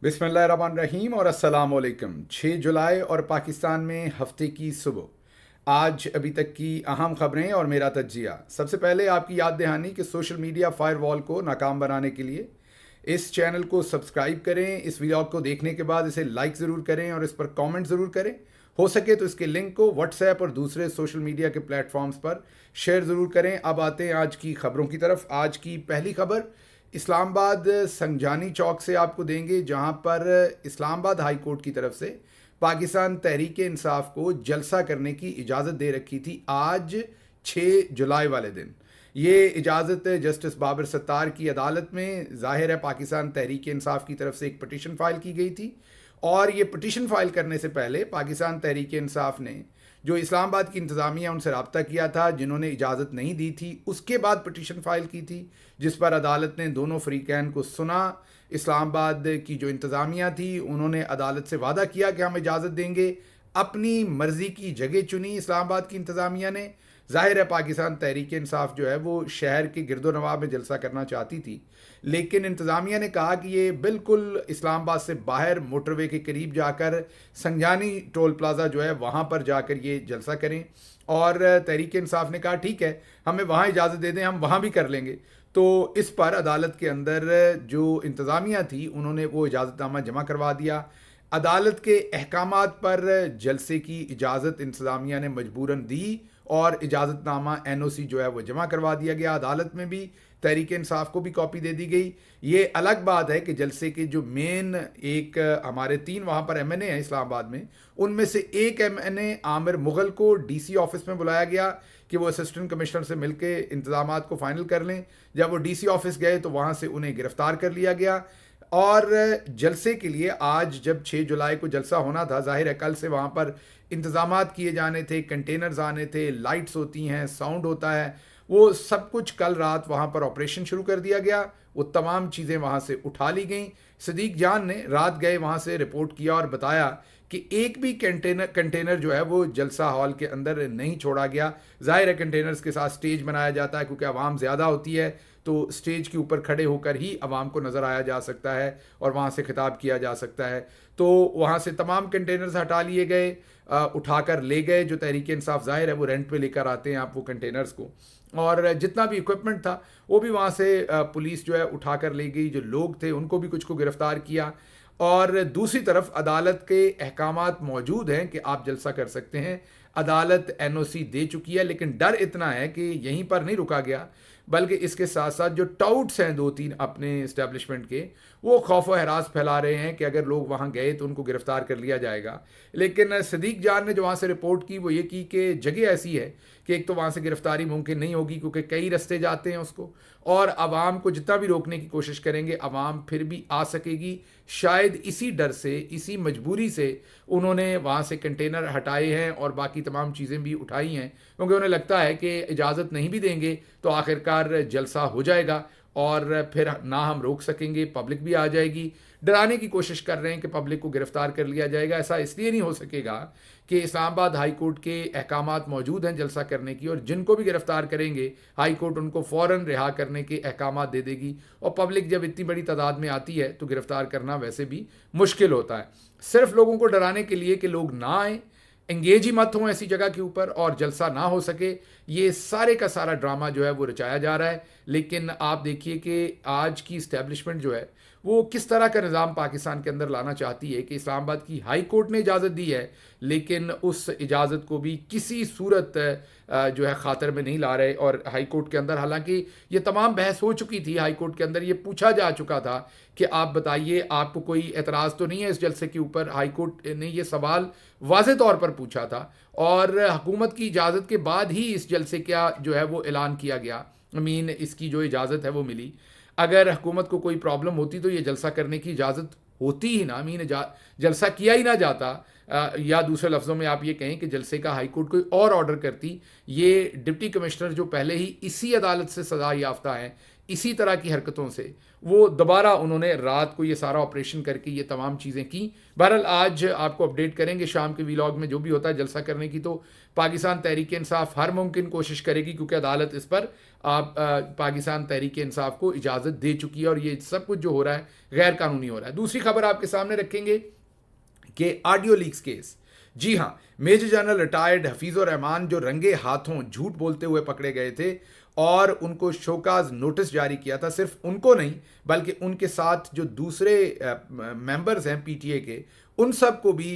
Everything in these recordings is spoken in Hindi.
बिस्मिल्लाहिर्रहमानिर्रहीम और अस्सलाम वालेकुम। 6 जुलाई और पाकिस्तान में हफ्ते की सुबह। आज अभी तक की अहम खबरें और मेरा तज्जिया। सबसे पहले आपकी याद दहानी कि सोशल मीडिया फायरवॉल को नाकाम बनाने के लिए इस चैनल को सब्सक्राइब करें। इस वीडियो को देखने के बाद इसे लाइक ज़रूर करें और इस पर कमेंट ज़रूर करें। हो सके तो इसके लिंक को व्हाट्सएप और दूसरे सोशल मीडिया के प्लेटफॉर्म्स पर शेयर ज़रूर करें। अब आते हैं आज की खबरों की तरफ। आज की पहली खबर इस्लामाबाद संजानी चौक से आपको देंगे, जहां पर इस्लामाबाद हाई कोर्ट की तरफ से पाकिस्तान तहरीक इंसाफ को जलसा करने की इजाज़त दे रखी थी आज 6 जुलाई वाले दिन। ये इजाज़त जस्टिस बाबर सत्तार की अदालत में ज़ाहिर है पाकिस्तान तहरीक इंसाफ की तरफ से एक पटिशन फाइल की गई थी, और ये पटिशन फाइल करने से पहले पाकिस्तान तहरीक इंसाफ ने जो इस्लामाबाद की इंतज़ामिया उनसे रब्ता किया था, जिन्होंने इजाज़त नहीं दी थी, उसके बाद पटिशन फाइल की थी, जिस पर अदालत ने दोनों फ़रीक़ैन को सुना। इस्लामाबाद की जो इंतज़ामिया थी उन्होंने अदालत से वादा किया कि हम इजाज़त देंगे। अपनी मर्ज़ी की जगह चुनी इस्लामाबाद की इंतज़ामिया ने। ज़ाहिर है पाकिस्तान तहरीक इंसाफ जो है वो शहर के गिरदो नवाब में जलसा करना चाहती थी, लेकिन इंतज़ामिया ने कहा कि ये बिल्कुल इस्लामाबाद से बाहर मोटरवे के करीब जाकर संजानी टोल प्लाज़ा जो है वहाँ पर जाकर ये जलसा करें। और तहरीक इंसाफ ने कहा ठीक है, हमें वहाँ इजाज़त दे दें, हम वहाँ भी कर लेंगे। तो इस पर अदालत के अंदर जो इंतज़ामिया थी उन्होंने वो इजाज़तनामा जमा करवा दिया। अदालत के अहकामात पर जलसे की इजाज़त इंतज़ामिया ने मजबूरन दी और इजाज़तनामा NOC जो है वो जमा करवा दिया गया। अदालत में भी तहरीक इंसाफ को भी कॉपी दे दी गई। ये अलग बात है कि जलसे के जो मेन एक हमारे 3 वहाँ पर MNA हैं इस्लामाबाद में, उनमें से एक MNA आमिर मुगल को DC ऑफिस में बुलाया गया कि वो असिस्टेंट कमिश्नर से मिलकर इंतजामात को फाइनल कर लें। जब वो DC ऑफिस गए तो वहाँ से उन्हें गिरफ्तार कर लिया गया। और जलसे के लिए आज जब 6 जुलाई को जलसा होना था, जाहिर है कल से वहाँ पर इंतज़ामात किए जाने थे, कंटेनर्स आने थे, लाइट्स होती हैं, साउंड होता है, वो सब कुछ कल रात वहाँ पर ऑपरेशन शुरू कर दिया गया। वो तमाम चीज़ें वहाँ से उठा ली गई। सदीक जान ने रात गए वहाँ से रिपोर्ट किया और बताया कि एक भी कंटेनर जो है वो जलसा हॉल के अंदर नहीं छोड़ा गया। जाहिर है कंटेनर्स के साथ स्टेज बनाया जाता है, क्योंकि आवाम ज़्यादा होती है तो स्टेज के ऊपर खड़े होकर ही आवाम को नज़र आया जा सकता है और वहाँ से खिताब किया जा सकता है। तो वहाँ से तमाम कंटेनर्स हटा लिए गए, उठाकर ले गए। जो तहरीक इंसाफ ज़ाहिर है वो रेंट पे लेकर आते हैं आप वो कंटेनर्स को, और जितना भी इक्विपमेंट था वो भी वहाँ से पुलिस जो है उठा कर ले गई। जो लोग थे उनको भी कुछ को गिरफ्तार किया। और दूसरी तरफ अदालत के अहकामात मौजूद हैं कि आप जलसा कर सकते हैं। अदालत NOC दे चुकी है, लेकिन डर इतना है कि यहीं पर नहीं रुका गया, बल्कि इसके साथ साथ जो टाउट्स हैं 2-3 अपने इस्टेब्लिशमेंट के, वो खौफ व हरास फैला रहे हैं कि अगर लोग वहाँ गए तो उनको गिरफ्तार कर लिया जाएगा। लेकिन सदीक जान ने जो वहाँ से रिपोर्ट की वो ये की कि जगह ऐसी है कि एक तो वहाँ से गिरफ्तारी मुमकिन नहीं होगी, क्योंकि कई रास्ते जाते हैं उसको, और आवाम को जितना भी रोकने की कोशिश करेंगे आवाम फिर भी आ सकेगी। शायद इसी डर से, इसी मजबूरी से उन्होंने वहाँ से कंटेनर हटाए हैं और बाकी तमाम चीज़ें भी उठाई हैं, क्योंकि उन्हें लगता है कि इजाज़त नहीं भी देंगे तो आखिरकार जलसा हो जाएगा और फिर ना हम रोक सकेंगे, पब्लिक भी आ जाएगी। डराने की कोशिश कर रहे हैं कि पब्लिक को गिरफ्तार कर लिया जाएगा। ऐसा इसलिए नहीं हो सकेगा कि इस्लामाबाद हाई कोर्ट के अहकामात मौजूद हैं जलसा करने की, और जिनको भी गिरफ्तार करेंगे हाई कोर्ट उनको फ़ौरन रिहा करने के अहकामात दे देगी। और पब्लिक जब इतनी बड़ी तादाद में आती है तो गिरफ्तार करना वैसे भी मुश्किल होता है। सिर्फ लोगों को डराने के लिए कि लोग ना आएँ, एंगेज ही मत हो ऐसी जगह के ऊपर और जलसा ना हो सके, ये सारे का सारा ड्रामा जो है वो रचाया जा रहा है। लेकिन आप देखिए कि आज की इस्टेब्लिशमेंट जो है वो किस तरह का निज़ाम पाकिस्तान के अंदर लाना चाहती है कि इस्लामाबाद की हाई कोर्ट ने इजाज़त दी है, लेकिन उस इजाज़त को भी किसी सूरत जो है ख़ातर में नहीं ला रहे। और हाई कोर्ट के अंदर हालांकि ये तमाम बहस हो चुकी थी, हाई कोर्ट के अंदर ये पूछा जा चुका था कि आप बताइए आपको कोई एतराज़ तो नहीं है इस जलसे के ऊपर। हाई कोर्ट ने ये सवाल वाज़े तौर पर पूछा था, और हुकूमत की इजाज़त के बाद ही इस जलसे का जो है वो ऐलान किया गया। इसकी जो इजाज़त है वो मिली। अगर हुकूमत को कोई प्रॉब्लम होती तो ये जलसा करने की इजाज़त होती ही ना, जलसा किया ही ना जाता। या दूसरे लफ्ज़ों में आप ये कहें कि जलसे का हाई कोर्ट कोई और ऑर्डर करती। ये डिप्टी कमिश्नर जो पहले ही इसी अदालत से सज़ा याफ्ता हैं, इसी तरह की हरकतों से वो दोबारा उन्होंने रात को ये सारा ऑपरेशन करके ये तमाम चीज़ें की। बहरहाल आज आपको अपडेट करेंगे शाम के वीलॉग में जो भी होता है जलसा करने की। तो पाकिस्तान तहरीक इंसाफ हर मुमकिन कोशिश करेगी, क्योंकि अदालत इस पर पाकिस्तान तहरीक इंसाफ को इजाज़त दे चुकी है और ये सब कुछ जो हो रहा है गैर कानूनी हो रहा है। दूसरी खबर आपके सामने रखेंगे कि ऑडियो लीक्स केस। जी हाँ, major general retired Hafeezur Rahman जो रंगे हाथों झूठ बोलते हुए पकड़े गए थे और उनको शोकाज नोटिस जारी किया था, सिर्फ उनको नहीं बल्कि उनके साथ जो दूसरे मेंबर्स हैं पीटीए के, उन सब को भी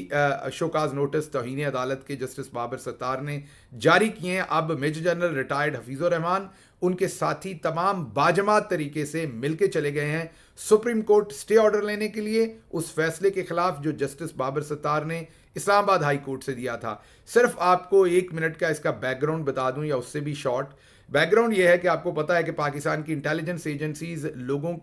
शोकाज नोटिस तौहीन अदालत के जस्टिस बाबर सत्तार ने जारी किए हैं। अब major general retired Hafeezur Rahman उनके साथी तमाम बाजमात तरीके से मिलके चले गए हैं सुप्रीम कोर्ट स्टे ऑर्डर लेने के लिए उस फैसले के खिलाफ जो जस्टिस बाबर सत्तार ने इस्लामाबाद हाई कोर्ट से दिया था। सिर्फ आपको 1 मिनट का इसका बैकग्राउंड बता दूं, या उससे भी शॉर्ट बैकग्राउंड यह है कि आपको पता है कि पाकिस्तान की इंटेलिजेंस एजेंसीज लोगों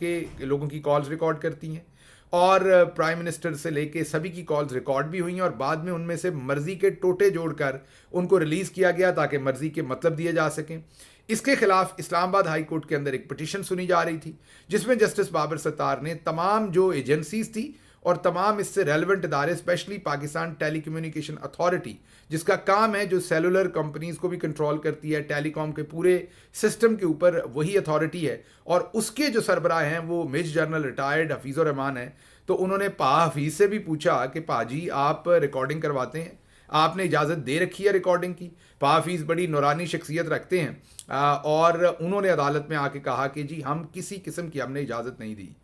की कॉल्स रिकॉर्ड करती हैं और प्राइम मिनिस्टर से लेके सभी की कॉल्स रिकॉर्ड भी हुई हैं और बाद में उनमें से मर्जी के टोटे जोड़कर उनको रिलीज किया गया ताकि मर्जी के मतलब दिए जा सकें। इसके खिलाफ इस्लामाबाद हाई कोर्ट के अंदर एक पिटीशन सुनी जा रही थी जिसमें जस्टिस बाबर सत्तार ने तमाम जो एजेंसीज थी और तमाम इससे रेलिवेंट इदारे, स्पेशली पाकिस्तान टेलीकम्युनिकेशन अथॉरिटी जिसका काम है जो सेलुलर कंपनीज को भी कंट्रोल करती है, टेलीकॉम के पूरे सिस्टम के ऊपर वही अथॉरिटी है और उसके जो सरबराह हैं वो major general retired Hafeezur Rahman है। तो उन्होंने हफीज़ से भी पूछा कि पाजी आप रिकॉर्डिंग करवाते हैं, आपने इजाज़त दे रखी है रिकॉर्डिंग की। हफीज़ बड़ी नूरानी शख्सियत रखते हैं और उन्होंने अदालत में आके कहा कि जी हम किसी किस्म की हमने इजाज़त नहीं दी।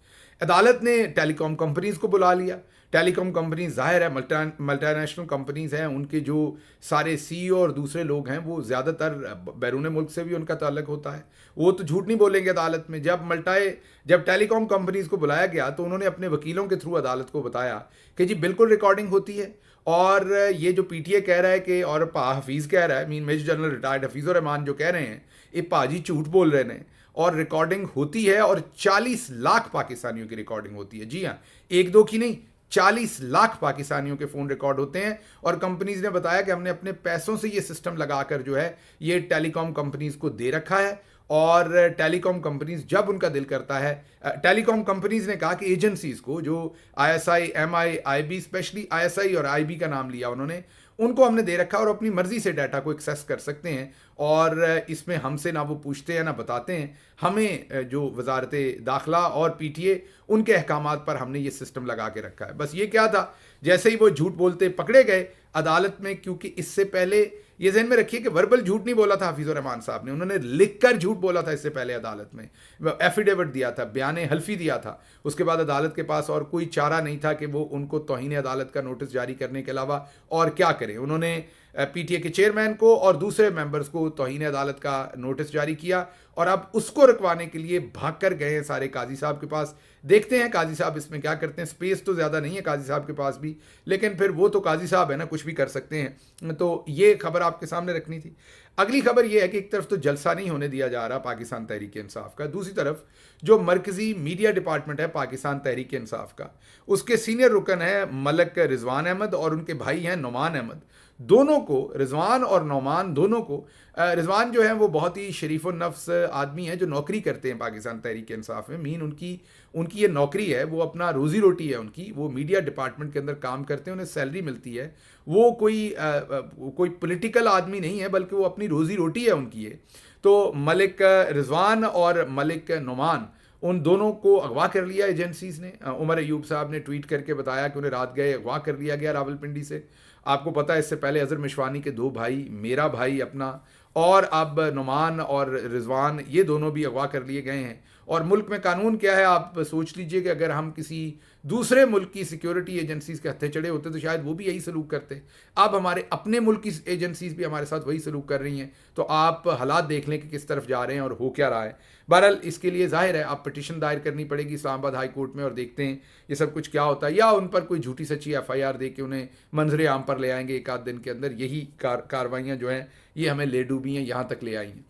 अदालत ने टेलीकॉम कंपनीज को बुला लिया। टेलीकॉम कंपनीज जाहिर है मल्टीनेशनल कंपनीज हैं, उनके जो सारे सीईओ और दूसरे लोग हैं वो ज़्यादातर बैरून मुल्क से भी उनका ताल्लुक होता है, वो तो झूठ नहीं बोलेंगे अदालत में। जब टेलीकॉम कंपनीज को बुलाया गया तो उन्होंने अपने वकीलों के थ्रू अदालत को बताया कि जी बिल्कुल रिकॉर्डिंग होती है और ये जो पीटीए कह रहा है कि और हफीज़ कह रहा है, mean major general retired Hafeezur Rahman जो कह रहे हैं ये पाजी झूठ बोल रहे हैं और रिकॉर्डिंग होती है और 40 लाख पाकिस्तानियों की रिकॉर्डिंग होती है। जी हाँ, एक दो की नहीं, 40 लाख पाकिस्तानियों के फ़ोन रिकॉर्ड होते हैं और कंपनीज ने बताया कि हमने अपने पैसों से ये सिस्टम लगाकर जो है ये टेलीकॉम कंपनीज को दे रखा है और टेलीकॉम कंपनीज जब उनका दिल करता है, टेलीकॉम कंपनीज ने कहा कि एजेंसीज को जो ISI, MI, IB, specially ISI और आईबी का नाम लिया उन्होंने, उनको हमने दे रखा और अपनी मर्जी से डाटा को एक्सेस कर सकते हैं और इसमें हमसे ना वो पूछते हैं ना बताते हैं। हमें जो वजारत दाखिला और पीटीए उनके अहकामात पर हमने ये सिस्टम लगा के रखा है। बस ये क्या था, जैसे ही वो झूठ बोलते पकड़े गए अदालत में, क्योंकि इससे पहले ये ज़हन में रखिए कि वर्बल झूठ नहीं बोला था हफीज़ुर रहमान साहब ने, उन्होंने लिखकर झूठ बोला था इससे पहले अदालत में, एफिडेविट दिया था, बयान हल्फी दिया था। उसके बाद अदालत के पास और कोई चारा नहीं था कि वो उनको तौहीन अदालत का नोटिस जारी करने के अलावा और क्या करें। उन्होंने पीटीए के चेयरमैन को और दूसरे मेंबर्स को तौहीन अदालत का नोटिस जारी किया और अब उसको रुकवाने के लिए भाग कर गए हैं सारे काजी साहब के पास। देखते हैं काजी साहब इसमें क्या करते हैं। स्पेस तो ज़्यादा नहीं है काजी साहब के पास भी, लेकिन फिर वो तो काजी साहब है ना, कुछ भी कर सकते हैं। तो ये खबर आपके सामने रखनी थी। अगली खबर ये है कि एक तरफ तो जलसा नहीं होने दिया जा रहा पाकिस्तान तहरीक इंसाफ का, दूसरी तरफ जो मरकजी मीडिया डिपार्टमेंट है पाकिस्तान तहरीक इंसाफ का, उसके सीनियर रुकन है मलक रिजवान अहमद और उनके भाई हैं नुमान अहमद। दोनों को, रिजवान और नौमान दोनों को, रिजवान जो है वो बहुत ही शरीफ और नफ्स आदमी है जो नौकरी करते हैं पाकिस्तान तहरीक इंसाफ में। मीन उनकी ये नौकरी है, वो अपना रोज़ी रोटी है उनकी, वो मीडिया डिपार्टमेंट के अंदर काम करते हैं, उन्हें सैलरी मिलती है। वो कोई पॉलिटिकल आदमी नहीं है बल्कि वो अपनी रोज़ी रोटी है उनकी ये। तो मलिक रिजवान और मलिक नुमान, उन दोनों को अगवा कर लिया एजेंसीज ने। उमर अयूब साहब ने ट्वीट करके बताया कि उन्हें रात गए अगवा कर लिया गया रावलपिंडी से। आपको पता है इससे पहले अजहर मिशवानी के 2 भाई, मेरा भाई अपना और अब नुमान और रिजवान, ये दोनों भी अगवा कर लिए गए हैं। और मुल्क में कानून क्या है आप सोच लीजिए कि अगर हम किसी दूसरे मुल्क की सिक्योरिटी एजेंसीज के हत्थे चढ़े होते तो शायद वो भी यही सलूक करते। अब हमारे अपने मुल्क की एजेंसीज भी हमारे साथ वही सलूक कर रही हैं। तो आप हालात देख लें कि किस तरफ जा रहे हैं और हो क्या रहा है। बहरहाल इसके लिए जाहिर है आप पिटीशन दायर करनी पड़ेगी इस्लामाबाद हाई कोर्ट में और देखते हैं ये सब कुछ क्या होता है, या उन पर कोई झूठी सच्ची एफआईआर दे के उन्हें मंजरे आम पर ले आएंगे एक आध दिन के अंदर। यही कार्रवाइयाँ जो हैं ये हमें ले डूबी हैं, यहाँ तक ले आई हैं।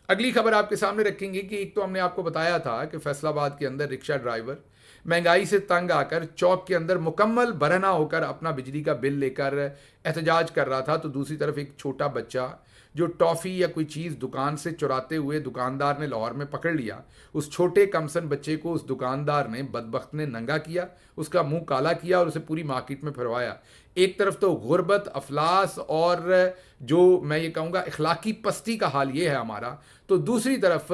अगली खबर आपके सामने रखेंगे कि एक तो हमने आपको बताया था कि फैसलाबाद के अंदर रिक्शा ड्राइवर महंगाई से तंग आकर चौक के अंदर मुकम्मल बरहना होकर अपना बिजली का बिल लेकर एहतजाज कर रहा था, तो दूसरी तरफ एक छोटा बच्चा जो टॉफ़ी या कोई चीज़ दुकान से चुराते हुए दुकानदार ने लाहौर में पकड़ लिया, उस छोटे कमसन बच्चे को उस दुकानदार ने बदबख्त ने नंगा किया, उसका मुंह काला किया और उसे पूरी मार्केट में फिरवाया। एक तरफ तो गुर्बत, अफलास और जो मैं ये कहूँगा इखलाकी पस्ती का हाल ये है हमारा, तो दूसरी तरफ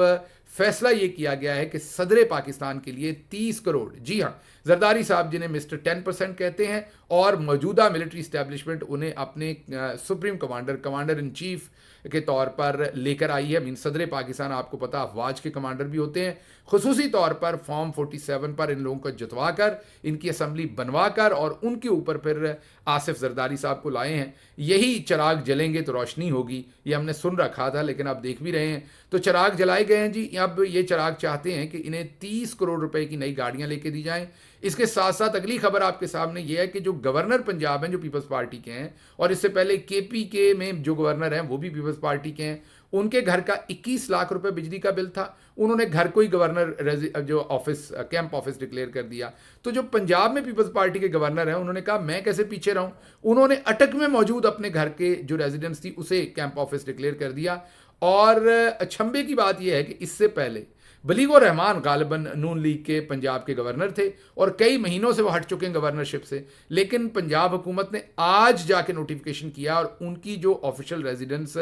फैसला ये किया गया है कि सदर पाकिस्तान के लिए 30 करोड़, जी हाँ, जरदारी साहब जिन्हें मिस्टर 10% कहते हैं और मौजूदा मिलिट्री इस्टेब्लिशमेंट उन्हें अपने सुप्रीम कमांडर इन चीफ के तौर पर लेकर आई है। मीन सदर पाकिस्तान आपको पता अफवाज के कमांडर भी होते हैं। खुसूसी तौर पर फॉर्म 47 पर इन लोगों को जुतवा कर, इनकी असम्बली बनवा कर और उनके ऊपर फिर आसिफ जरदारी साहब को लाए हैं। यही चिराग जलेंगे तो रोशनी होगी, ये हमने सुन रखा था, लेकिन आप देख भी रहे हैं। तो चिराग जलाए गए हैं जी। अब ये चिराग चाहते हैं कि इन्हें 30 करोड़ रुपए की नई गाड़ियां लेके दी जाएं। इसके साथ साथ अगली खबर आपके सामने ये है कि जो गवर्नर पंजाब हैं, जो पीपल्स पार्टी के हैं, और इससे पहले केपी के में जो गवर्नर हैं वो भी पीपल्स पार्टी के हैं, उनके घर का 21 लाख रुपए बिजली का बिल था। उन्होंने घर को ही गवर्नर जो ऑफिस, कैंप ऑफिस डिक्लेयर कर दिया। तो जो पंजाब में पीपल्स पार्टी के गवर्नर हैं, उन्होंने कहा मैं कैसे पीछे रहूं। उन्होंने अटक में मौजूद अपने घर के जो रेजिडेंस थी उसे कैंप ऑफिस डिक्लेयर कर दिया। और अचंभे की बात यह है कि इससे पहले बलीगुर रहमान गालिबन नून लीग के पंजाब के गवर्नर थे और कई महीनों से वो हट चुके हैं गवर्नरशिप से, लेकिन पंजाब हुकूमत ने आज जाके नोटिफिकेशन किया और उनकी जो ऑफिशियल रेजिडेंस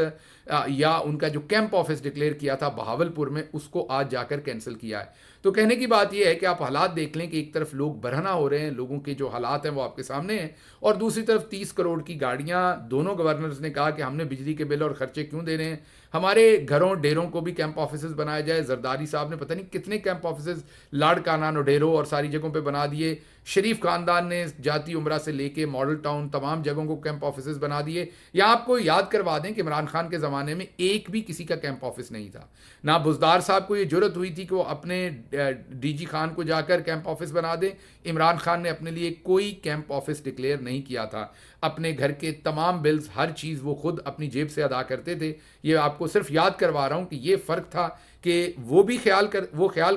या उनका जो कैंप ऑफिस डिक्लेयर किया था बहावलपुर में, उसको आज जाकर कैंसिल किया है। तो कहने की बात यह है कि आप हालात देख लें कि एक तरफ लोग बरहना हो रहे हैं, लोगों के जो हालात हैं वो आपके सामने हैं, और दूसरी तरफ 30 करोड़ की गाड़ियां। दोनों गवर्नर्स ने कहा कि हमने बिजली के बिल और खर्चे क्यों दे रहे हैं, हमारे घरों डेरों को भी कैंप ऑफिसेज बनाया जाए। जरदारी साहब ने पता नहीं कितने कैंप ऑफिसेज लाड़काना, नोडेरो और सारी जगहों पे बना दिए। शरीफ खानदान ने जाती उमरा से लेके मॉडल टाउन तमाम जगहों को कैंप ऑफिसेज बना दिए। या आपको याद करवा दें कि इमरान खान के ज़माने में एक भी किसी का कैंप ऑफिस नहीं था। ना बुजदार साहब को ये जुर्रत हुई थी कि वो अपने डीजी खान को जाकर कैंप ऑफिस बना दें। इमरान खान ने अपने लिए कोई कैंप ऑफिस डिक्लेयर नहीं किया था। अपने घर के तमाम बिल्स, हर चीज़ वो खुद अपनी जेब से अदा करते थे। ये आपको सिर्फ याद करवा रहा हूँ कि ये फ़र्क था कि वो भी ख्याल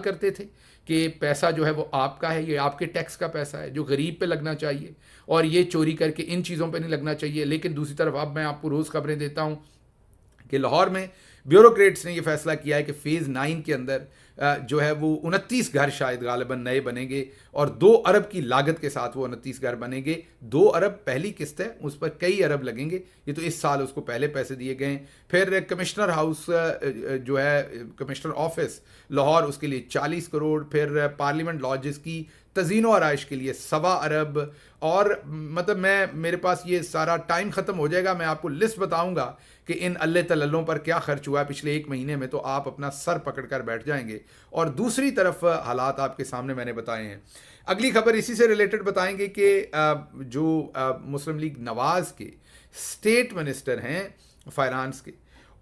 करते थे कि पैसा जो है वो आपका है, ये आपके टैक्स का पैसा है जो गरीब पे लगना चाहिए, और ये चोरी करके इन चीज़ों पे नहीं लगना चाहिए। लेकिन दूसरी तरफ अब मैं आपको रोज़ खबरें देता हूँ कि लाहौर में ब्यूरोक्रेट्स ने ये फैसला किया है कि फ़ेज़ 9 के अंदर जो है वो 29 घर शायद गालिबन नए बनेंगे और 2 अरब की लागत के साथ वो 29 घर बनेंगे। 2 अरब पहली किस्त है, उस पर कई अरब लगेंगे। ये तो इस साल उसको पहले पैसे दिए गए हैं। फिर कमिश्नर हाउस जो है, कमिश्नर ऑफिस लाहौर, उसके लिए 40 करोड़। फिर पार्लियामेंट लॉजेस की तज़ीन व आराइश के लिए 1.25 अरब। और मतलब मेरे पास ये सारा टाइम ख़त्म हो जाएगा, मैं आपको लिस्ट बताऊंगा कि इन अल्ले तल्लों पर क्या खर्च हुआ है पिछले 1 महीने में, तो आप अपना सर पकड़ कर बैठ जाएंगे। और दूसरी तरफ हालात आपके सामने मैंने बताए हैं। अगली खबर इसी से रिलेटेड बताएंगे कि जो मुस्लिम लीग नवाज़ के स्टेट मिनिस्टर हैं फाइनेंस के,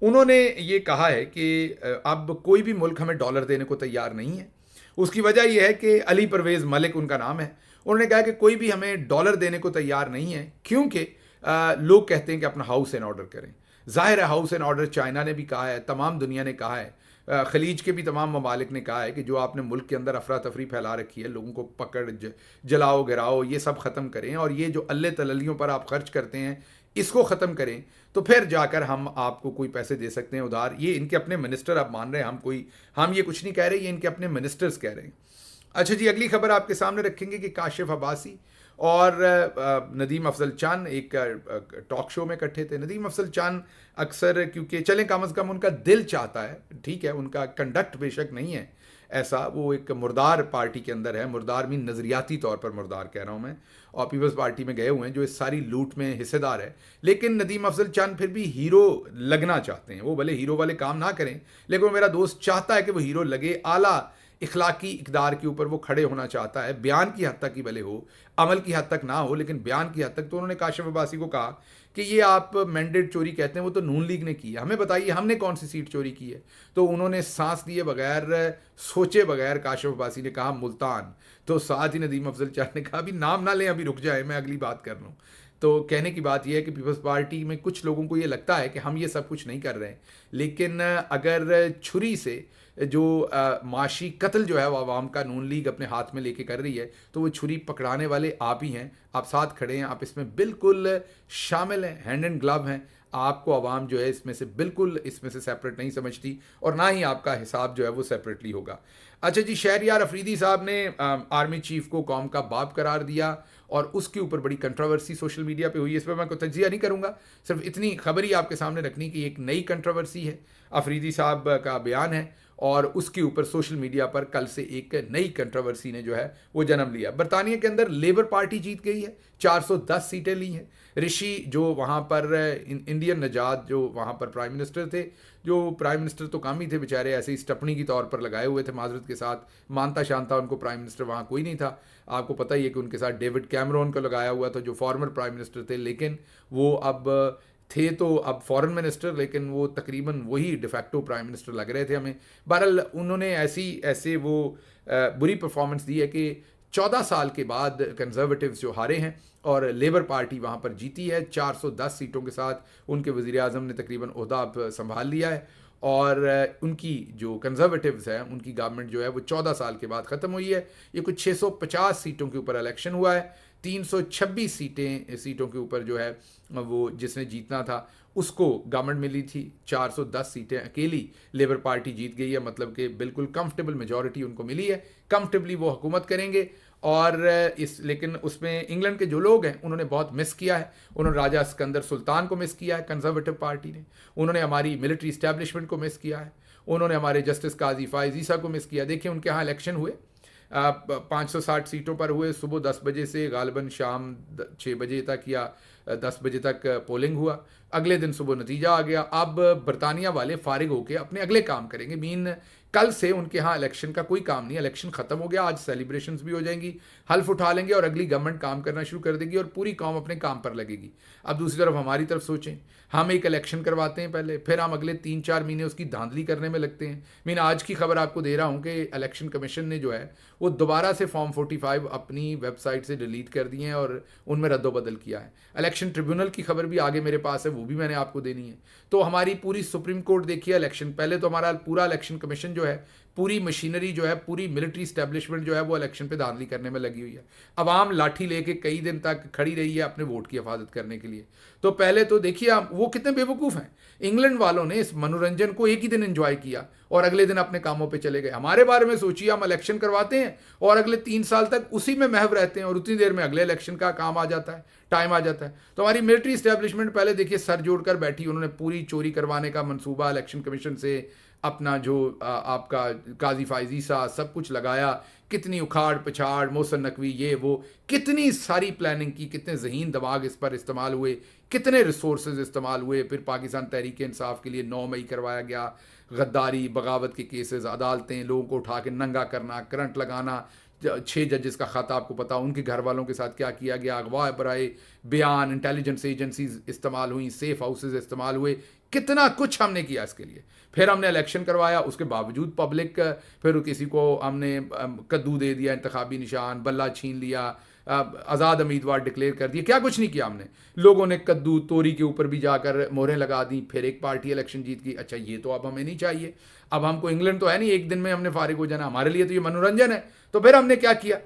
उन्होंने ये कहा है कि अब कोई भी मुल्क हमें डॉलर देने को तैयार नहीं है। उसकी वजह यह है कि अली परवेज़ मलिक उनका नाम है। उन्होंने कहा कि कोई भी हमें डॉलर देने को तैयार नहीं है, क्योंकि लोग कहते हैं कि अपना हाउस एंड ऑर्डर करें। ज़ाहिर है हाउस एंड ऑर्डर चाइना ने भी कहा है, तमाम दुनिया ने कहा है, खलीज के भी तमाम ममालिक ने कहा है कि जो आपने मुल्क के अंदर अफरा तफरी फैला रखी है, लोगों को पकड़ जलाओ गिराओ, ये सब ख़त्म करें, और ये जो अल्ले तललियों पर आप खर्च करते हैं इसको ख़त्म करें, तो फिर जाकर हम आपको कोई पैसे दे सकते हैं उधार। ये इनके अपने मिनिस्टर अब मान रहे हैं, हम ये कुछ नहीं कह रहे, ये इनके अपने मिनिस्टर्स कह रहे हैं। अच्छा जी, अगली खबर आपके सामने रखेंगे कि काशिफ अब्बासी और नदीम अफजल चांद एक टॉक शो में इकट्ठे थे। नदीम अफजल चांद अक्सर, क्योंकि चलें कम अज़ कम उनका दिल चाहता है, ठीक है, उनका कंडक्ट बेशक नहीं है ऐसा, वो एक मुर्दार पार्टी के अंदर है। मुर्दार भी नज़रियाती तौर पर मुर्दार कह रहा हूँ मैं, और पीपल्स पार्टी में गए हुए हैं जो इस सारी लूट में हिस्सेदार है। लेकिन नदीम अफजल चांद फिर भी हीरो लगना चाहते हैं। वो भले हीरो वाले काम ना करें, लेकिन वो मेरा दोस्त चाहता है कि वो हीरो लगे, आला इखलाकी इकदार के ऊपर वो खड़े होना चाहता है। बयान की हद तक ही भले हो, अमल की हद तक ना हो, लेकिन बयान की हद तक। तो उन्होंने काशिफ अब्बासी को कहा कि ये आप मैंडेट चोरी कहते हैं, वो तो नून लीग ने की है, हमें बताइए हमने कौन सी सीट चोरी की है। तो उन्होंने सांस लिए बगैर, सोचे बगैर काशिफ अब्बासी ने कहा मुल्तान। तो साथ ही नदीम अफजल चांद ने कहा अभी नाम ना लें, अभी रुक जाए, मैं अगली बात कर लूँ। तो कहने की बात यह है कि पीपल्स पार्टी में कुछ लोगों को ये लगता है कि हम ये सब कुछ नहीं कर रहे हैं, लेकिन अगर छुरी से जो माशी कत्ल जो है वो आवाम का नून लीग अपने हाथ में लेके कर रही है, तो वो छुरी पकड़ाने वाले आप ही हैं, आप साथ खड़े हैं, आप इसमें बिल्कुल शामिल हैं, हैंड एंड ग्लव हैं। आपको आवाम जो है इसमें से बिल्कुल इसमें से सेपरेट नहीं समझती और ना ही आपका हिसाब जो है वो सेपरेटली होगा। अच्छा जी, शहरयार अफरीदी साहब ने आर्मी चीफ को कौम का बाप करार दिया और उसके ऊपर बड़ी कंट्रोवर्सी सोशल मीडिया पे हुई। इस पर मैं कोई तज्जिया नहीं करूँगा, सिर्फ इतनी खबर ही आपके सामने रखनी कि एक नई कंट्रोवर्सी है, अफरीदी साहब का बयान है और उसके ऊपर सोशल मीडिया पर कल से एक नई कंट्रोवर्सी ने जो है वो जन्म लिया। बरतानिया के अंदर लेबर पार्टी जीत गई है, 410 सीटें ली हैं। ऋषि जो वहाँ पर इंडियन नजाद जो वहाँ पर प्राइम मिनिस्टर थे, जो प्राइम मिनिस्टर तो कम ही थे बेचारे, ऐसे ही स्टपनी की तौर पर लगाए हुए थे माजरत के साथ, मानता शानता उनको प्राइम मिनिस्टर वहाँ कोई नहीं था। आपको पता ही है कि उनके साथ डेविड कैमरॉन को लगाया हुआ था जो फॉर्मर प्राइम मिनिस्टर थे, लेकिन वो अब थे तो अब फॉरेन मिनिस्टर, लेकिन वो तकरीबन वही डिफैक्टो प्राइम मिनिस्टर लग रहे थे हमें। बहरहाल उन्होंने ऐसे वो बुरी परफॉर्मेंस दी है कि 14 साल के बाद कंजर्वेटिव्स जो हारे हैं और लेबर पार्टी वहाँ पर जीती है 410 सीटों के साथ। उनके वज़ीर आज़म ने तकरीबन ओहदा संभाल लिया है और उनकी जो कंजर्वेटिव्स है उनकी गवर्नमेंट जो है वो 14 साल के बाद ख़त्म हुई है। ये कुछ 650 सीटों के ऊपर इलेक्शन हुआ है, 326 सीटों के ऊपर जो है वो जिसने जीतना था उसको गवर्नमेंट मिली थी। 410 सीटें अकेली लेबर पार्टी जीत गई है, मतलब कि बिल्कुल कंफर्टेबल मेजॉरिटी उनको मिली है, कंफर्टेबली वो हुकूमत करेंगे। और लेकिन उसमें इंग्लैंड के जो लोग हैं उन्होंने बहुत मिस किया है। उन्होंने राजा सिकंदर सुल्तान को मिस किया है कंजर्वेटिव पार्टी ने, उन्होंने हमारी मिलिट्री इस्टेब्लिशमेंट को मिस किया है, उन्होंने हमारे जस्टिस काजी फायज ईसा को मिस किया। देखिए उनके यहाँ इलेक्शन हुए 560 सीटों पर हुए, सुबह 10 बजे से गालिबन शाम 6 बजे तक या 10 बजे तक पोलिंग हुआ, अगले दिन सुबह नतीजा आ गया। अब बरतानिया वाले फारिग होकर अपने अगले काम करेंगे। मीन कल से उनके यहाँ इलेक्शन का कोई काम नहीं, इलेक्शन ख़त्म हो गया, आज सेलिब्रेशंस भी हो जाएंगी, हल्फ उठा लेंगे और अगली गवर्नमेंट काम करना शुरू कर देगी और पूरी कौम अपने काम पर लगेगी। अब दूसरी तरफ हमारी तरफ सोचें, हम एक इलेक्शन करवाते हैं पहले, फिर हम अगले 3-4 महीने उसकी धांधली करने में लगते हैं। मीन आज की खबर आपको दे रहा हूँ कि इलेक्शन कमीशन ने जो है वो दोबारा से फॉर्म 45 अपनी वेबसाइट से डिलीट कर दिए हैं और उनमें रद्दोबदल किया है। इलेक्शन ट्रिब्यूनल की खबर भी आगे मेरे पास है, वो भी मैंने आपको देनी है। तो हमारी पूरी सुप्रीम कोर्ट देखिए इलेक्शन, पहले तो हमारा पूरा इलेक्शन कमीशन जो है, पूरी मशीनरी जो है, पूरी मिलिट्री स्टैब्लिशमेंट जो है वो इलेक्शन पे धांधली करने में लगी हुई है। अवाम लाठी लेके कई दिन तक खड़ी रही है अपने वोट की हिफाजत करने के लिए। तो पहले तो देखिए आप वो कितने बेवकूफ़ हैं, इंग्लैंड वालों ने इस मनोरंजन को एक ही दिन एंजॉय किया और अगले दिन अपने कामों पे चले गए। हमारे बारे में सोचिए, हम इलेक्शन करवाते हैं और अगले 3 साल तक उसी में महव रहते हैं और उतनी देर में अगले इलेक्शन का काम आ जाता है, टाइम आ जाता है। तो हमारी मिलिट्री स्टैब्लिशमेंट पहले देखिए सर जोड़कर बैठी, उन्होंने पूरी चोरी करवाने का मंसूबा इलेक्शन कमीशन से अपना जो आपका काजी फायज ईसा सब कुछ लगाया, कितनी उखाड़ पछाड़, मोहसिन नकवी, ये वो, कितनी सारी प्लानिंग की, कितने जहीन दिमाग इस पर इस्तेमाल हुए, कितने रिसोर्सेज इस्तेमाल हुए। फिर पाकिस्तान तहरीक इंसाफ के लिए 9 मई करवाया गया, गद्दारी बगावत के केसेस, अदालतें, लोगों को उठा के नंगा करना, करंट लगाना, 6 जजेस का ख़त आपको पता, उनके घर वालों के साथ क्या किया गया, अगवा बराए बयान, इंटेलिजेंस एजेंसीज इस्तेमाल हुई, सेफ हाउसेज इस्तेमाल हुए, कितना कुछ हमने किया इसके लिए। फिर हमने इलेक्शन करवाया, उसके बावजूद पब्लिक, फिर किसी को हमने कद्दू दे दिया, इंतखाबी निशान, बल्ला छीन लिया, आज़ाद उम्मीदवार डिक्लेयर कर दिए, क्या कुछ नहीं किया हमने। लोगों ने कद्दू तोरी के ऊपर भी जाकर मोहरें लगा दी, फिर एक पार्टी इलेक्शन जीत गई। अच्छा, ये तो अब हमें नहीं चाहिए, अब हमको इंग्लैंड तो है नहीं एक दिन में हमने फारिग हो जाना, हमारे लिए तो ये मनोरंजन है। तो फिर हमने क्या किया,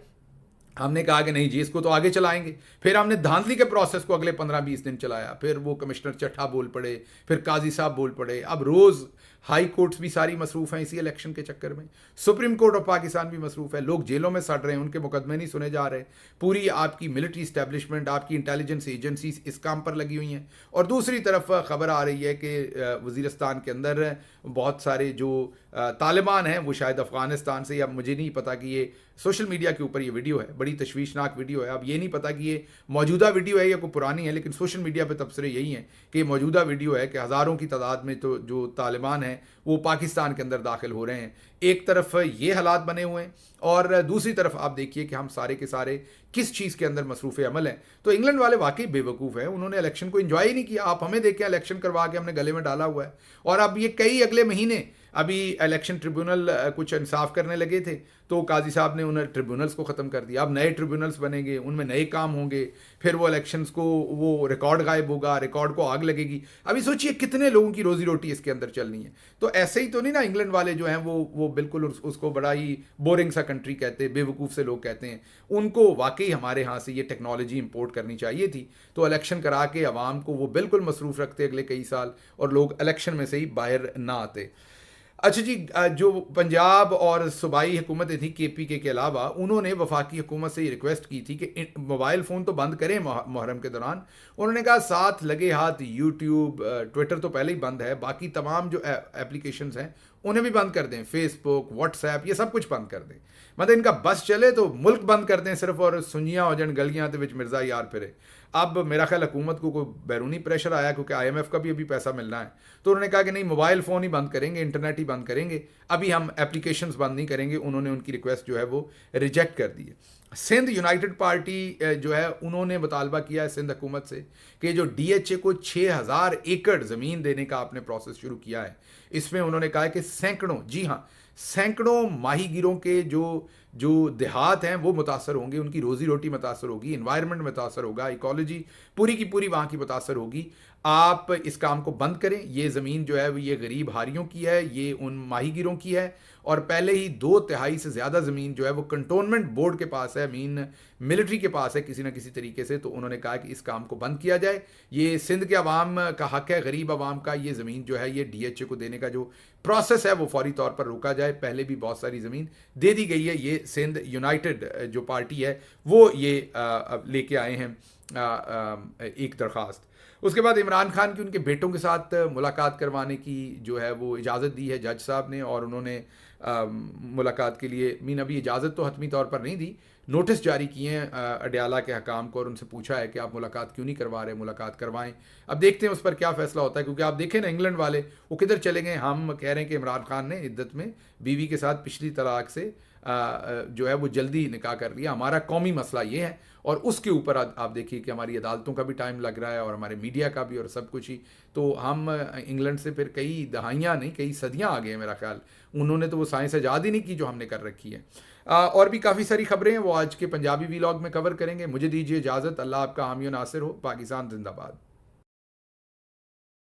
हमने कहा कि नहीं जी इसको तो आगे चलाएंगे। फिर हमने धांधली के प्रोसेस को अगले 15-20 दिन चलाया, फिर वो कमिश्नर चट्ठा बोल पड़े, फिर काजी साहब बोल पड़े। अब रोज़ हाई कोर्ट्स भी सारी मसरूफ़ हैं इसी इलेक्शन के चक्कर में, सुप्रीम कोर्ट ऑफ पाकिस्तान भी मसरूफ़ है, लोग जेलों में सड़ रहे हैं, उनके मुकदमे नहीं सुने जा रहे। पूरी आपकी मिलिट्री इस्टेब्लिशमेंट, आपकी इंटेलिजेंस एजेंसीज इस काम पर लगी हुई हैं। और दूसरी तरफ खबर आ रही है कि वज़ीरिस्तान के अंदर बहुत सारे जो तालिबान हैं वो शायद अफ़गानिस्तान से, या मुझे नहीं पता कि ये सोशल मीडिया के ऊपर ये वीडियो है, बड़ी तशवीशनाक वीडियो है। अब ये नहीं पता कि ये मौजूदा वीडियो है या कोई पुरानी है, लेकिन सोशल मीडिया पे तबसरे यही हैं कि ये मौजूदा वीडियो है कि हज़ारों की तादाद में तो जो तालिबान हैं वो पाकिस्तान के अंदर दाखिल हो रहे हैं। एक तरफ ये हालात बने हुए हैं और दूसरी तरफ आप देखिए कि हम सारे के सारे किस चीज़ के अंदर मसरूफ़ अमल हैं। तो इंग्लैंड वाले वाकई बेवकूफ़ हैं, उन्होंने इलेक्शन को एंजॉय ही नहीं किया। आप हमें देखें, इलेक्शन करवा के हमने गले में डाला हुआ है और अब ये कई अगले महीने अभी इलेक्शन ट्रिब्यूनल कुछ इंसाफ करने लगे थे, तो काजी साहब ने उन ट्रिब्यूनल्स को ख़त्म कर दिया। अब नए ट्रिब्यूनल्स बनेंगे, उनमें नए काम होंगे, फिर वो इलेक्शंस को वो रिकॉर्ड गायब होगा, रिकॉर्ड को आग लगेगी। अभी सोचिए कितने लोगों की रोजी रोटी इसके अंदर चलनी है। तो ऐसे ही तो नहीं ना, इंग्लैंड वाले जो हैं वो बिल्कुल उसको बड़ा ही बोरिंग सा कंट्री कहते हैं, बेवकूफ़ से लोग कहते हैं। उनको वाकई हमारे यहाँ से ये टेक्नोलॉजी इंपोर्ट करनी चाहिए थी, तो इलेक्शन करा के आवाम को वो बिल्कुल मसरूफ़ रखते अगले कई साल, और लोग इलेक्शन में से ही बाहर ना आते। अच्छा जी, जो पंजाब और सूबाई हुकूमतें थी KPK के अलावा, उन्होंने वफाकी हुकूमत से ये रिक्वेस्ट की थी कि मोबाइल फ़ोन तो बंद करें मुहर्रम के दौरान। उन्होंने कहा साथ लगे हाथ यूट्यूब, ट्विटर तो पहले ही बंद है, बाकी तमाम जो एप्लीकेशंस हैं उन्हें भी बंद कर दें, फेसबुक, व्हाट्सएप, ये सब कुछ बंद कर दें। मतलब इनका बस चले तो मुल्क बंद कर दें सिर्फ, और सुनियाँ हो जान गलियाँ तो विच मिर्ज़ा यार फिरे। अब मेरा ख्याल हुकूमत को कोई बैरूनी प्रेशर आया, क्योंकि IMF का भी अभी पैसा मिलना है, तो उन्होंने कहा कि नहीं, मोबाइल फ़ोन ही बंद करेंगे, इंटरनेट ही बंद करेंगे, अभी हम एप्लीकेशंस बंद नहीं करेंगे। उन्होंने उनकी रिक्वेस्ट जो है वो रिजेक्ट कर दी है। सिंध यूनाइटेड पार्टी जो है, उन्होंने मुतालबा किया है सिंध हुकूमत से कि जो DHA को 6000 एकड़ ज़मीन देने का आपने प्रोसेस शुरू किया है, इसमें उन्होंने कहा है कि सैकड़ों, जी हाँ, सैकड़ों माहीगीरों के जो देहात हैं वो मुतासर होंगे, उनकी रोज़ी रोटी मुतासर होगी, इन्वायरमेंट मुतासर होगा, इकोलॉजी पूरी की पूरी वहाँ की मुतासर होगी। आप इस काम को बंद करें। ये ज़मीन जो है वो ये गरीब हारियों की है, ये उन माहीगीरों की है, और पहले ही 2/3 से ज़्यादा ज़मीन जो है वो कंटोनमेंट बोर्ड के पास है, मीन मिलिट्री के पास है किसी ना किसी तरीके से। तो उन्होंने कहा कि इस काम को बंद किया जाए। ये सिंध के अवाम का हक़ है, गरीब अवाम का। ये ज़मीन जो है ये DHA को देने का जो प्रोसेस है वो फौरी तौर पर रोका जाए। पहले भी बहुत सारी ज़मीन दे दी गई है। ये सिंध यूनाइटेड जो पार्टी है वो ये लेके आए हैं एक दरख्वास्त। उसके बाद इमरान खान की उनके बेटों के साथ मुलाकात करवाने की जो है वो इजाज़त दी है जज साहब ने, और उन्होंने मुलाकात के लिए मीन अभी इजाज़त तो हतमी तौर पर नहीं दी, नोटिस जारी किए हैं अडयाला के हकाम को, और उनसे पूछा है कि आप मुलाकात क्यों नहीं करवा रहे, मुलाकात करवाएं। अब देखते हैं उस पर क्या फ़ैसला होता है, क्योंकि आप देखें ना इंग्लैंड वाले वो किधर चले गए। हम कह रहे हैं कि इमरान खान ने इद्दत में बीवी के साथ पिछली तलाक से जो है वो जल्दी निकाह कर लिया। हमारा कौमी मसला ये है, और उसके ऊपर आप देखिए कि हमारी अदालतों का भी टाइम लग रहा है, और हमारे मीडिया का भी, और सब कुछ ही। तो हम इंग्लैंड से फिर कई दहाइयाँ नहीं, कई सदियाँ आ गए हैं मेरा ख्याल। उन्होंने तो वो साइंस ईजाद ही नहीं की जो हमने कर रखी है। और भी काफ़ी सारी खबरें हैं, वो आज के पंजाबी वीलॉग में कवर करेंगे। मुझे दीजिए इजाज़त। अल्लाह आपका हामी नासिर हो। पाकिस्तान जिंदाबाद।